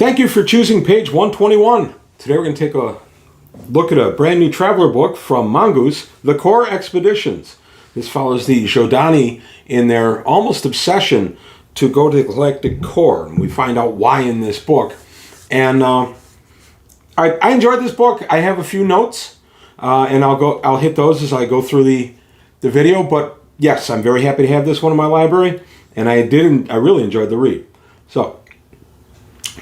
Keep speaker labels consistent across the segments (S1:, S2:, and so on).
S1: Thank you for choosing page 121. Today we're going to take a look at a brand new traveler book from Mongoose, The Core Expeditions. This follows the Jodani in their almost obsession to go to the galactic core. And we find out why in this book. And I enjoyed this book. I have a few notes, and I'll hit those as I go through the video. But yes, I'm very happy to have this one in my library, and I really enjoyed the read. So,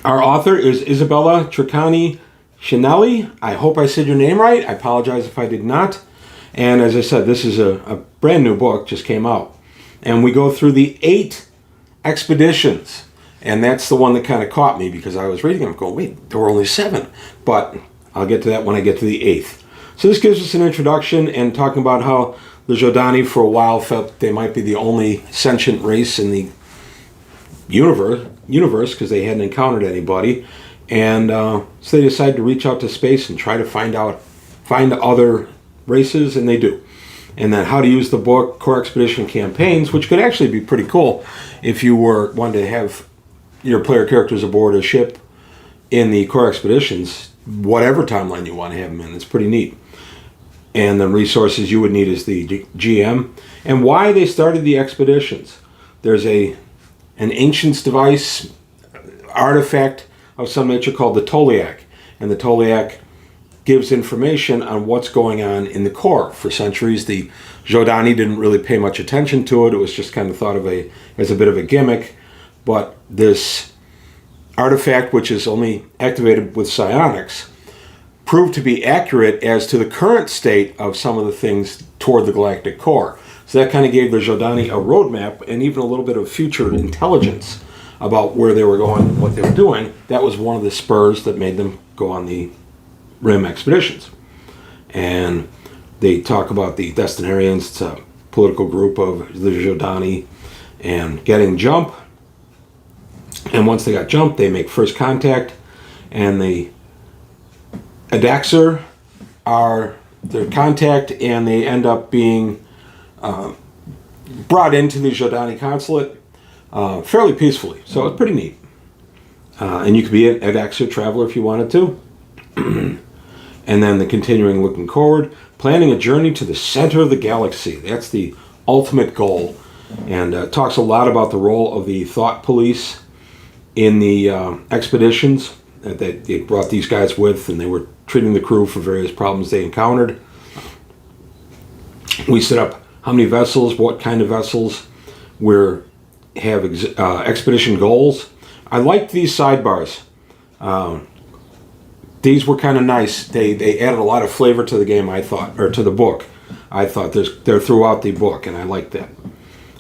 S1: our author is Isabella Treccani Cinelli. I hope I said your name right. I apologize if I did not. And as I said, this is a brand new book, just came out. And we go through the 8 expeditions. And that's the one that kind of caught me because I was reading them going, wait, there were only 7. But I'll get to that when I get to the 8th. So this gives us an introduction and talking about how the Jodani for a while felt they might be the only sentient race in the universe because they hadn't encountered anybody. And so they decided to reach out to space and try to find other races, and they do. And then how to use the book, Core Expedition Campaigns, which could actually be pretty cool if you wanted to have your player characters aboard a ship in the Core Expeditions, whatever timeline you want to have them in. It's pretty neat. And the resources you would need as the GM. And why they started the expeditions. There's an ancient's device, artifact of some nature called the Toliak. And the Toliak gives information on what's going on in the core. For centuries, the Jodani didn't really pay much attention to it. It was just kind of thought of as a bit of a gimmick. But this artifact, which is only activated with psionics, proved to be accurate as to the current state of some of the things toward the galactic core. So that kind of gave the Jodani a roadmap and even a little bit of future intelligence about where they were going and what they were doing. That was one of the spurs that made them go on the Rim expeditions. And they talk about the Destinarians, it's a political group of the Jodani, and getting jump. And once they got jumped, they make first contact, and the Adaxer are their contact, and they end up being brought into the Jodani consulate fairly peacefully. So it's pretty neat. And you could be an Adaxer traveler if you wanted to. And then the continuing looking forward, planning a journey to the center of the galaxy. That's the ultimate goal. And talks a lot about the role of the thought police in the expeditions that they brought these guys with, and they were treating the crew for various problems they encountered. We set up how many vessels, what kind of vessels, we have expedition goals. I liked these sidebars. These were kind of nice. They added a lot of flavor to the game, I thought, or to the book. I thought they're throughout the book, and I liked that.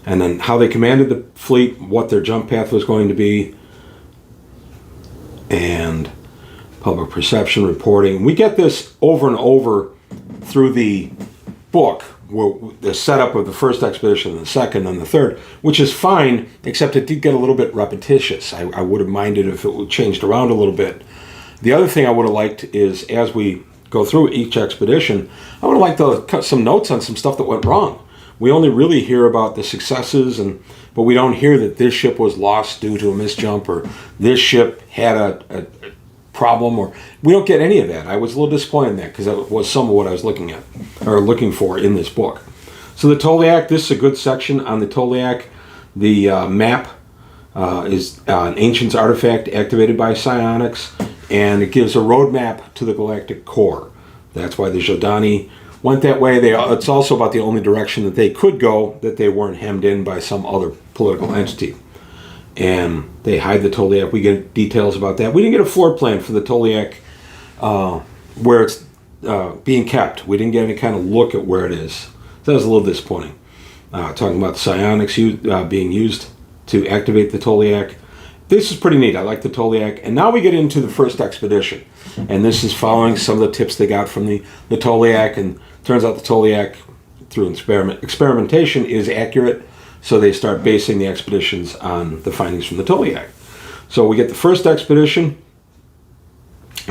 S1: And then how they commanded the fleet, what their jump path was going to be, and public perception reporting. We get this over and over through the book, the setup of the first expedition, and the second, and the third, which is fine, except it did get a little bit repetitious. I would have minded if it changed around a little bit. The other thing I would have liked is, as we go through each expedition, I would have liked to cut some notes on some stuff that went wrong. We only really hear about the successes, but we don't hear that this ship was lost due to a misjump, or this ship had a problem, or we don't get any of that. I was a little disappointed in that because that was some of what I was looking for in this book. So the Toliak, this is a good section on the Toliak. The map is an ancient's artifact activated by psionics, and it gives a roadmap to the galactic core. That's why the Jodani went that way. It's also about the only direction that they could go, that they weren't hemmed in by some other political entity. And they hide the Toliak. We get details about that. We didn't get a floor plan for the Toliak where it's being kept. We didn't get any kind of look at where it is. So that was a little disappointing. Talking about the psionics being used to activate the Toliak. This is pretty neat. I like the Toliak. And now we get into the first expedition. And this is following some of the tips they got from the Toliak. And turns out the Toliak, through experimentation, is accurate. So they start basing the expeditions on the findings from the Toliak. So we get the first expedition.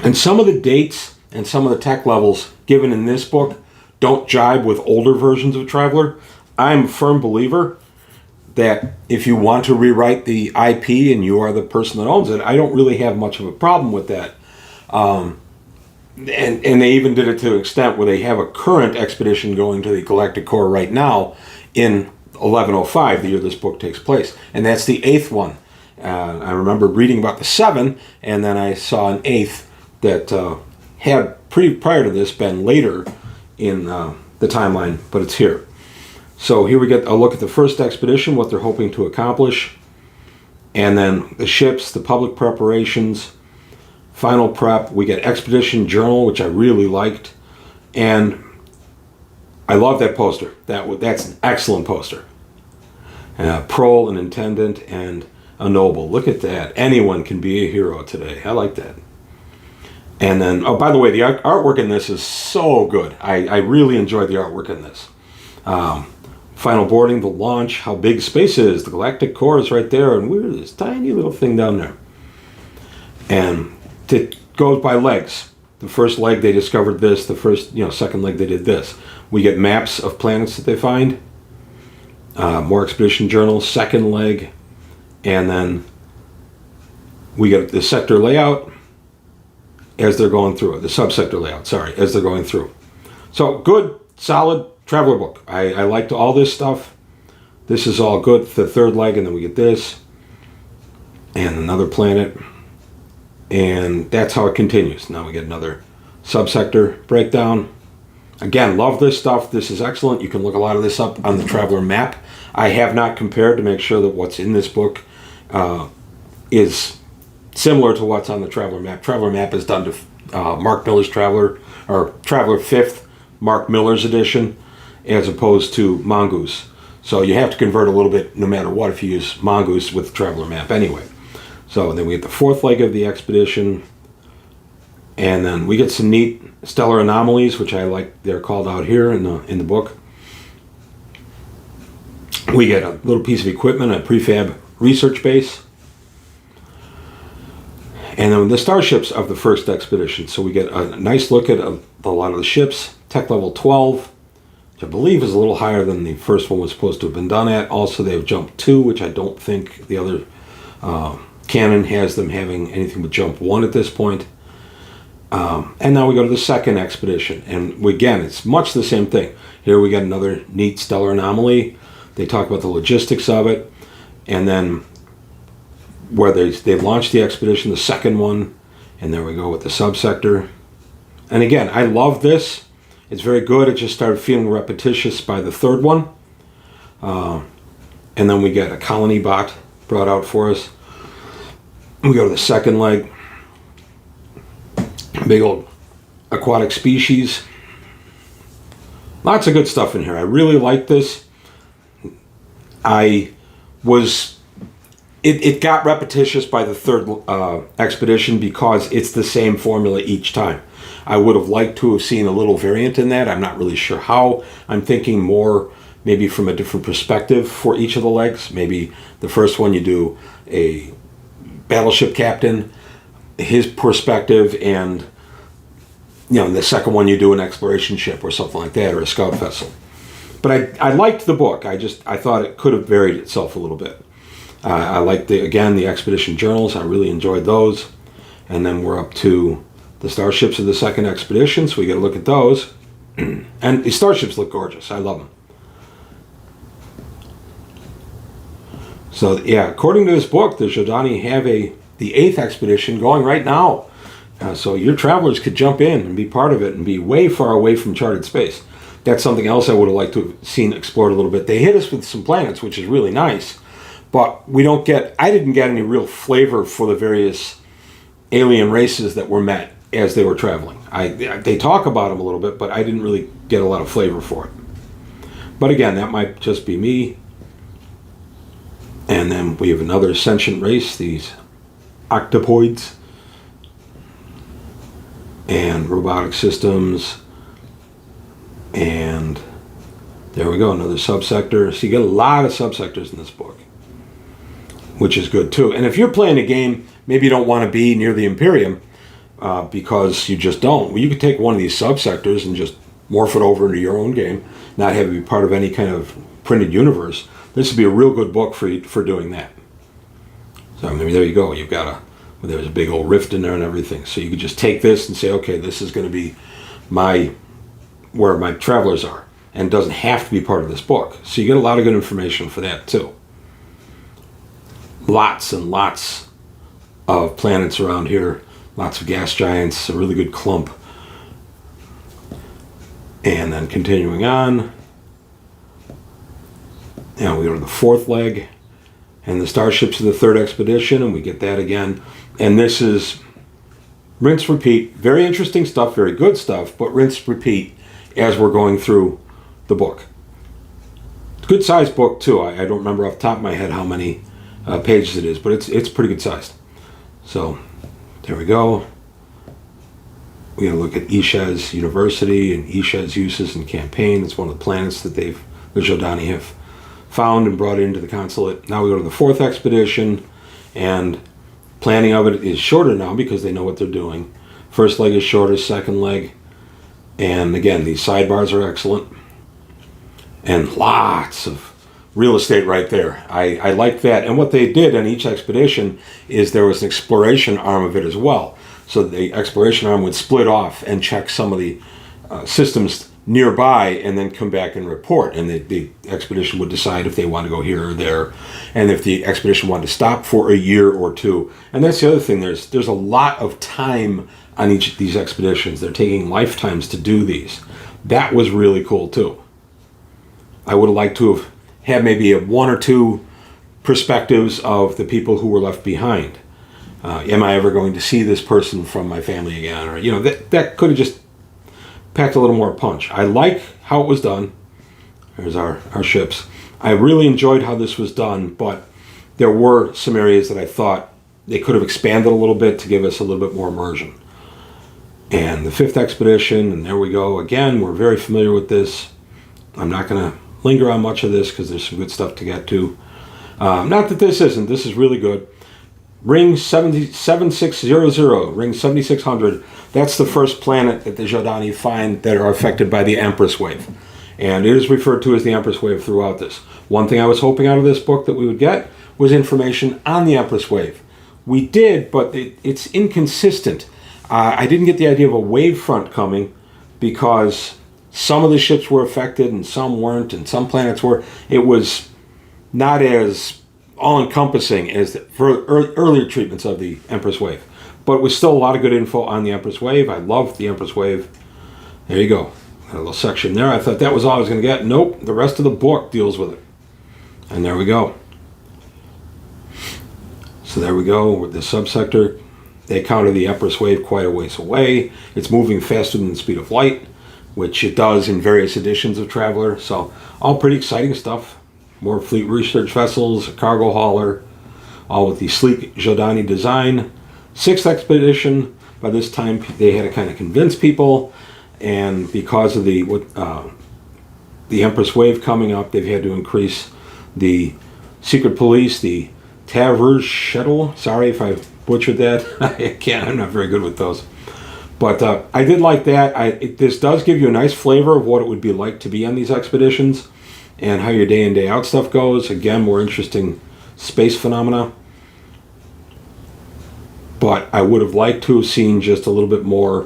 S1: And some of the dates and some of the tech levels given in this book don't jibe with older versions of Traveler. I'm a firm believer that if you want to rewrite the IP and you are the person that owns it, I don't really have much of a problem with that. And they even did it to an extent where they have a current expedition going to the Galactic Core right now in 1105, the year this book takes place. And that's the 8th one. I remember reading about the 7, and then I saw an 8th that had prior to this been later in the timeline, but it's here. So here we get a look at the first expedition, what they're hoping to accomplish, and then the ships, the public preparations, final prep. We get Expedition Journal, which I really liked, and I love that poster. That's an excellent poster. Prole, an intendant, and a noble. Look at that. Anyone can be a hero today. I like that. And then, oh, by the way, the artwork in this is so good. I really enjoyed the artwork in this. Final boarding, the launch, how big space is. The Galactic Core is right there, and we're this tiny little thing down there. And it goes by legs. The first leg they discovered this. The second leg they did this. We get maps of planets that they find. More expedition journals. Second leg, and then we get the sector layout as they're going through it. The subsector layout. Sorry, as they're going through. So good, solid traveler book. I liked all this stuff. This is all good. The third leg, and then we get this and another planet. And that's how it continues. Now we get another subsector breakdown. Again, love this stuff. This is excellent. You can look a lot of this up on the Traveler map. I have not compared to make sure that what's in this book is similar to what's on the Traveler map. Traveler map is done to Mark Miller's Traveler, or Traveler 5th, Mark Miller's edition, as opposed to Mongoose. So you have to convert a little bit no matter what if you use Mongoose with the Traveler map anyway. So then we get the fourth leg of the expedition, and then we get some neat stellar anomalies, which I like. They're called out here in the book. We get a little piece of equipment, a prefab research base, and then the starships of the first expedition. So we get a nice look at a lot of the ships. Tech level 12, which I believe is a little higher than the first one was supposed to have been done at. Also, they've jumped 2, which I don't think the other canon has them having anything but jump 1 at this point. And now we go to the second expedition, and again, it's much the same thing. Here we got another neat stellar anomaly. They talk about the logistics of it, and then where they've launched the expedition, the second one, and there we go with the subsector. And again, I love this. It's very good. It just started feeling repetitious by the third one. And then we get a colony bot brought out for us. We go to the second leg. Big old aquatic species. Lots of good stuff in here. I really like this. It got repetitious by the third expedition because it's the same formula each time. I would have liked to have seen a little variant in that. I'm not really sure how. I'm thinking more maybe from a different perspective for each of the legs. Maybe the first one you do a battleship captain, his perspective, and the second one you do an exploration ship or something like that, or a scout vessel. But I liked the book. I thought it could have varied itself a little bit. I liked the expedition journals. I really enjoyed those. And then we're up to the starships of the second expedition, so we get a look at those. And the starships look gorgeous. I love them. So yeah, according to this book, the Jordani have the 8th expedition going right now. So your travelers could jump in and be part of it and be way far away from charted space. That's something else I would have liked to have seen explored a little bit. They hit us with some planets, which is really nice, but I didn't get any real flavor for the various alien races that were met as they were traveling. They talk about them a little bit, but I didn't really get a lot of flavor for it. But again, that might just be me. And then we have another sentient race, these octopoids, and robotic systems, and there we go, another subsector. So you get a lot of subsectors in this book, which is good too. And if you're playing a game, maybe you don't want to be near the Imperium because you just don't. Well, you could take one of these subsectors and just morph it over into your own game, not have it be part of any kind of printed universe. This would be a real good book for doing that. So I mean, there you go. You've got there's a big old rift in there and everything. So you could just take this and say, okay, this is going to be where my travelers are, and it doesn't have to be part of this book. So you get a lot of good information for that too. Lots and lots of planets around here, lots of gas giants, a really good clump. And then continuing on, now we go to the fourth leg, and the starships of the third expedition, and we get that again. And this is rinse, repeat. Very interesting stuff, very good stuff, but rinse, repeat as we're going through the book. Good sized book too. I don't remember off the top of my head how many pages it is, but it's pretty good sized. So there we go. We're going to look at Ishez University and Ishez's uses and campaign. It's one of the planets that the Jodani have found and brought into the consulate. Now we go to the fourth expedition, and planning of it is shorter now because they know what they're doing. First leg is shorter, second leg. And again, these sidebars are excellent. And lots of real estate right there. I like that. And what they did on each expedition is there was an exploration arm of it as well. So the exploration arm would split off and check some of the systems nearby and then come back and report. And the expedition would decide if they want to go here or there, and if the expedition wanted to stop for a year or two. And that's the other thing. There's a lot of time on each of these expeditions. They're taking lifetimes to do these. That was really cool too. I would have liked to have had maybe one or two perspectives of the people who were left behind. Am I ever going to see this person from my family again? Or, that could have just packed a little more punch. I like how it was done. There's our ships. I really enjoyed how this was done, but there were some areas that I thought they could have expanded a little bit to give us a little bit more immersion. And the fifth expedition, and there we go. Again, we're very familiar with this. I'm not going to linger on much of this because there's some good stuff to get to. Not that this isn't. This is really good. Ring 7600, ring 7600, that's the first planet that the Jodani find that are affected by the Empress Wave. And it is referred to as the Empress Wave throughout this. One thing I was hoping out of this book that we would get was information on the Empress Wave. We did, but it's inconsistent. I didn't get the idea of a wave front coming because some of the ships were affected and some weren't, and some planets were. It was not as all-encompassing as for earlier treatments of the Empress Wave. But with still a lot of good info on the Empress Wave. I loved the Empress Wave. There you go. Got a little section there. I thought that was all I was going to get. Nope, the rest of the book deals with it. And there we go. So there we go with the subsector. They counted the Empress Wave quite a ways away. It's moving faster than the speed of light, which it does in various editions of Traveler. So all pretty exciting stuff. More fleet research vessels, a cargo hauler, all with the sleek Jodani design. Sixth expedition, by this time they had to kind of convince people, and because of the Empress Wave coming up, they've had to increase the secret police, the Tavers Shuttle. Sorry if I butchered that. I'm not very good with those. But I did like that. This does give you a nice flavor of what it would be like to be on these expeditions and how your day in, day out stuff goes. Again, more interesting space phenomena. But I would have liked to have seen just a little bit more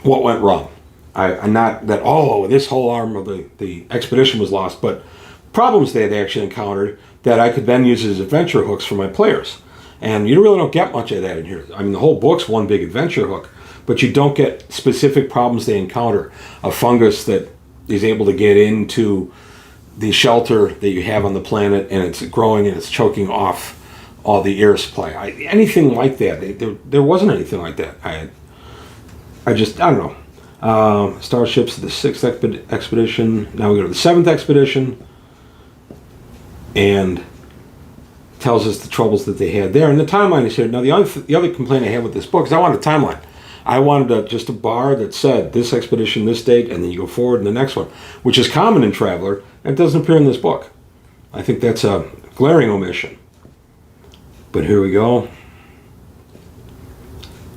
S1: what went wrong. Not that, this whole arm of the expedition was lost, but problems they had actually encountered that I could then use as adventure hooks for my players. And you really don't get much of that in here. I mean, the whole book's one big adventure hook, but you don't get specific problems they encounter. A fungus that is able to get into the shelter that you have on the planet, and it's growing and it's choking off all the air supply. Anything like that. There wasn't anything like that. I don't know. Starships of the sixth expedition. Now we go to the seventh expedition, and tells us the troubles that they had there. And the timeline is here. Now the other complaint I had with this book is I wanted a timeline. I wanted just a bar that said this expedition, this date, and then you go forward in the next one, which is common in Traveler, and doesn't appear in this book. I think that's a glaring omission. But here we go.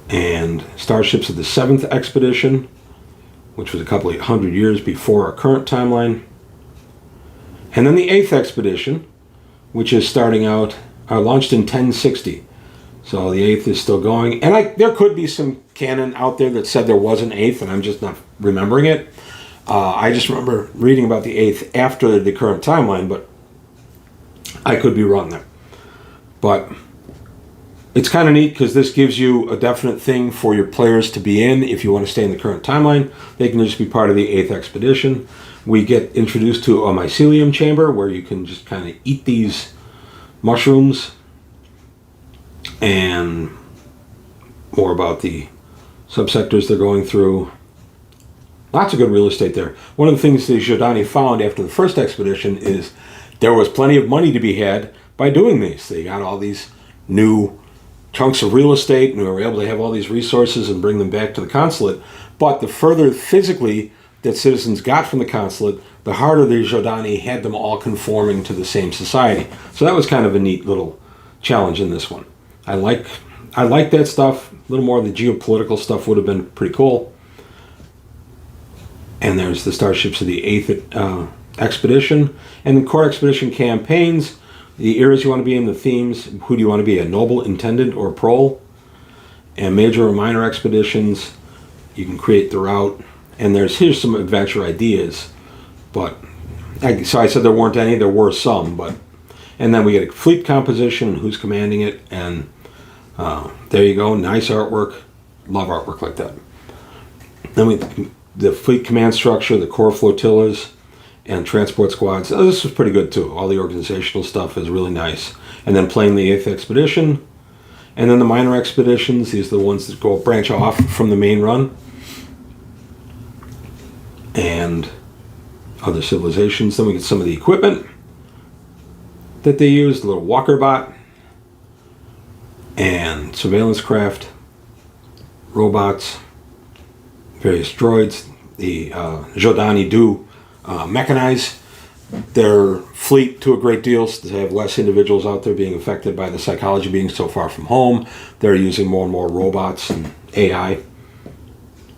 S1: And starships of the seventh expedition, which was a couple of hundred years before our current timeline. And then the 8th expedition, which is starting out, launched in 1060. So the 8th is still going. And there could be some canon out there that said there was an 8th, and I'm just not remembering it. I just remember reading about the 8th after the current timeline, but I could be wrong there. But it's kind of neat because this gives you a definite thing for your players to be in. If you want to stay in the current timeline, they can just be part of the 8th expedition. We get introduced to a mycelium chamber where you can just kind of eat these mushrooms, and more about the subsectors they're going through. Lots of good real estate there. One of the things the Jordani found after the first expedition is there was plenty of money to be had by doing these. They got all these new chunks of real estate, and we were able to have all these resources and bring them back to the consulate. But the further physically that citizens got from the consulate, the harder the Jordani had them all conforming to the same society. So that was kind of a neat little challenge in this one. I like that stuff. A little more of the geopolitical stuff would have been pretty cool. And there's the starships of the 8th expedition. And the core expedition campaigns, the eras you want to be in, the themes, who do you want to be, a noble, intendant, or prole? And major or minor expeditions, you can create the route. And here's some adventure ideas. But, so I said there weren't any, there were some. And then we get a fleet composition, who's commanding it, and there you go, nice artwork. Love artwork like that. Then the fleet command structure, the core flotillas, and transport squads. Oh, this was pretty good too. All the organizational stuff is really nice. And then playing the 8th expedition. And then the minor expeditions, these are the ones that branch off from the main run. And other civilizations. Then we get some of the equipment that they use, the little walker bot, and surveillance craft, robots, various droids. The Jordani do mechanize their fleet to a great deal, so they have less individuals out there being affected by the psychology being so far from home. They're using more and more robots and AI,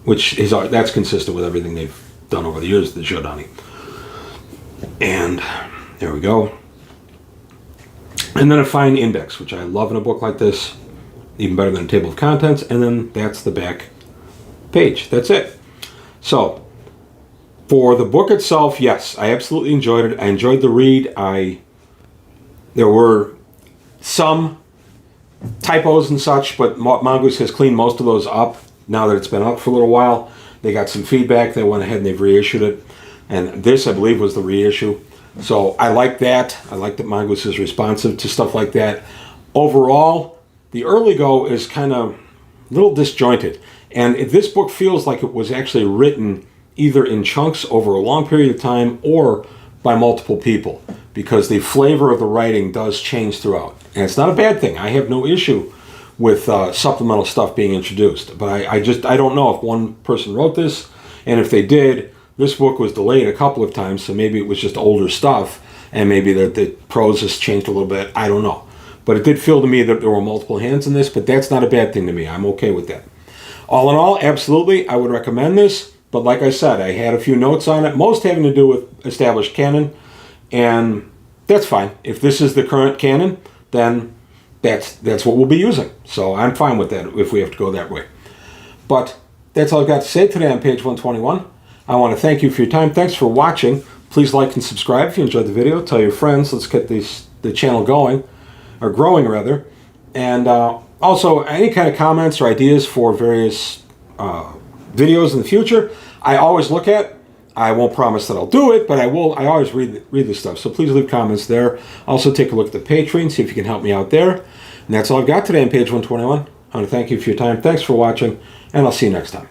S1: that's consistent with everything they've done over the years, the Jordani. And there we go. And then a fine index, which I love in a book like this, even better than a table of contents. And then that's the back page. That's it. So, for the book itself, yes, I absolutely enjoyed it. I enjoyed the read. There were some typos and such, but Mongoose has cleaned most of those up now that it's been out for a little while. They got some feedback. They went ahead and they've reissued it. And this, I believe, was the reissue. So I like that. I like that Mongoose is responsive to stuff like that. Overall, the early go is kind of a little disjointed. And this book feels like it was actually written either in chunks over a long period of time or by multiple people, because the flavor of the writing does change throughout. And it's not a bad thing. I have no issue with supplemental stuff being introduced. But I don't know if one person wrote this, and if they did, this book was delayed a couple of times, so maybe it was just older stuff, and maybe the prose has changed a little bit. I don't know. But it did feel to me that there were multiple hands in this, but that's not a bad thing to me. I'm okay with that. All in all, absolutely, I would recommend this. But like I said, I had a few notes on it, most having to do with established canon, and that's fine. If this is the current canon, then that's what we'll be using. So I'm fine with that if we have to go that way. But that's all I've got to say today on page 121. I want to thank you for your time. Thanks for watching. Please like and subscribe if you enjoyed the video. Tell your friends. Let's get the channel going, or growing rather. And also, any kind of comments or ideas for various videos in the future, I always look at. I won't promise that I'll do it, but I will. I always read this stuff. So please leave comments there. Also, take a look at the Patreon, see if you can help me out there. And that's all I've got today on page 121. I want to thank you for your time. Thanks for watching, and I'll see you next time.